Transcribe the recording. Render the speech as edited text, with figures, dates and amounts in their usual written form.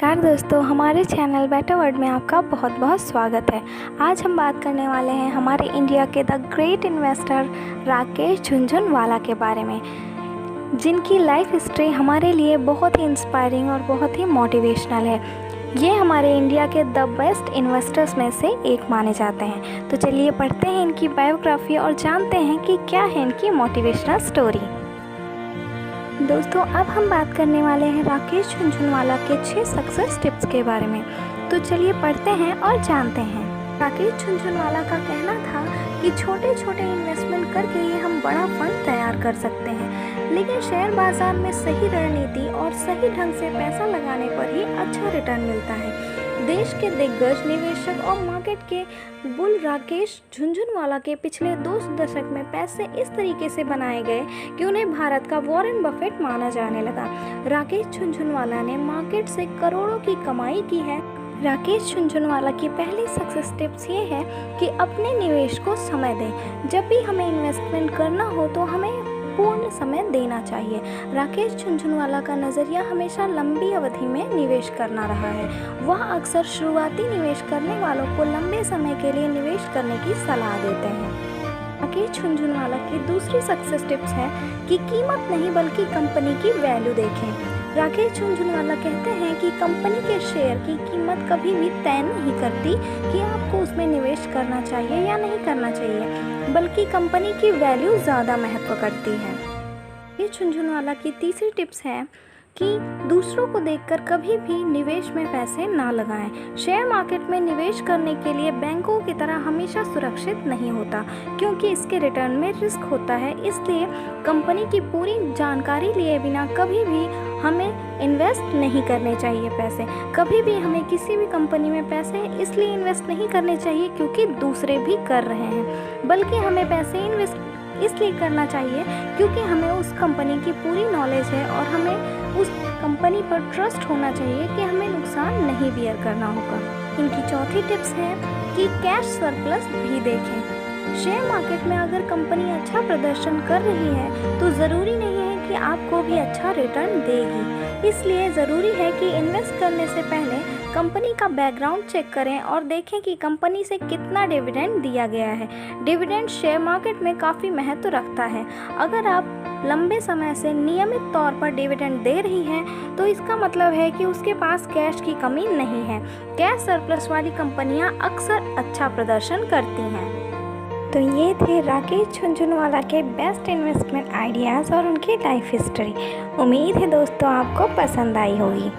नमस्कार दोस्तों, हमारे चैनल बेटर वर्ल्ड में आपका बहुत बहुत स्वागत है। आज हम बात करने वाले हैं हमारे इंडिया के the great investor Rakesh Jhunjhunwala के बारे में, जिनकी लाइफ हिस्ट्री हमारे लिए बहुत ही इंस्पायरिंग और बहुत ही मोटिवेशनल है। ये हमारे इंडिया के द बेस्ट इन्वेस्टर्स में से एक माने जाते हैं। तो चलिए पढ़ते हैं इनकी बायोग्राफी और जानते हैं कि क्या है इनकी मोटिवेशनल स्टोरी। दोस्तों, अब हम बात करने वाले हैं राकेश झुनझुनवाला के 6 सक्सेस टिप्स के बारे में। तो चलिए पढ़ते हैं और जानते हैं। राकेश झुनझुनवाला का कहना था कि छोटे छोटे इन्वेस्टमेंट करके ही हम बड़ा फंड तैयार कर सकते हैं, लेकिन शेयर बाजार में सही रणनीति और सही ढंग से पैसा लगाने पर ही अच्छा रिटर्न मिलता है। देश के दिग्गज निवेशक और मार्केट के बुल राकेश झुनझुनवाला के पिछले 2 दशक में पैसे इस तरीके से बनाए गए कि उन्हें भारत का वॉरेन बफेट माना जाने लगा। राकेश झुनझुनवाला ने मार्केट से करोड़ों की कमाई की है। राकेश झुनझुनवाला की पहली सक्सेस टिप्स ये है कि अपने निवेश को समय दें। जब भी हमें इन्वेस्टमेंट करना हो तो हमें पूर्ण समय देना चाहिए। राकेश झुनझुनवाला का नज़रिया हमेशा लंबी अवधि में निवेश करना रहा है। वह अक्सर शुरुआती निवेश करने वालों को लंबे समय के लिए निवेश करने की सलाह देते हैं। राकेश झुनझुनवाला की दूसरी सक्सेस टिप्स है कि कीमत नहीं बल्कि कंपनी की वैल्यू देखें। राकेश झुनझुनवाला कहते हैं कि कंपनी के शेयर की कीमत कभी भी तय नहीं करती कि आपको उसमें निवेश करना चाहिए या नहीं करना चाहिए, बल्कि कंपनी की वैल्यू ज़्यादा महत्व करती है। राकेश झुनझुनवाला की तीसरी टिप्स है कि दूसरों को देखकर कभी भी निवेश में पैसे ना लगाएं। शेयर मार्केट में निवेश करने के लिए बैंकों की तरह हमेशा सुरक्षित नहीं होता, क्योंकि इसके रिटर्न में रिस्क होता है। इसलिए कंपनी की पूरी जानकारी लिए बिना कभी भी हमें इन्वेस्ट नहीं करने चाहिए पैसे। कभी भी हमें किसी भी कंपनी में पैसे इसलिए इन्वेस्ट नहीं करने चाहिए क्योंकि दूसरे भी कर रहे हैं, बल्कि हमें पैसे इन्वेस्ट इसलिए करना चाहिए क्योंकि हमें उस कंपनी की पूरी नॉलेज है और हमें उस कंपनी पर ट्रस्ट होना चाहिए कि हमें नुकसान नहीं बियर करना होगा। इनकी चौथी टिप्स है कि कैश सरप्लस भी देखें। शेयर मार्केट में अगर कंपनी अच्छा प्रदर्शन कर रही है तो ज़रूरी नहीं है कि आपको भी अच्छा रिटर्न देगी। इसलिए ज़रूरी है कि इन्वेस्ट करने से पहले कंपनी का बैकग्राउंड चेक करें और देखें कि कंपनी से कितना डिविडेंड दिया गया है। डिविडेंड शेयर मार्केट में काफ़ी महत्व रखता है। अगर आप लंबे समय से नियमित तौर पर डिविडेंड दे रही हैं तो इसका मतलब है कि उसके पास कैश की कमी नहीं है। कैश सरप्लस वाली कंपनियां अक्सर अच्छा प्रदर्शन करती हैं। तो ये थे राकेश झुनझुनवाला के बेस्ट इन्वेस्टमेंट आइडियाज़ और उनकी लाइफ हिस्ट्री। उम्मीद है दोस्तों आपको पसंद आई होगी।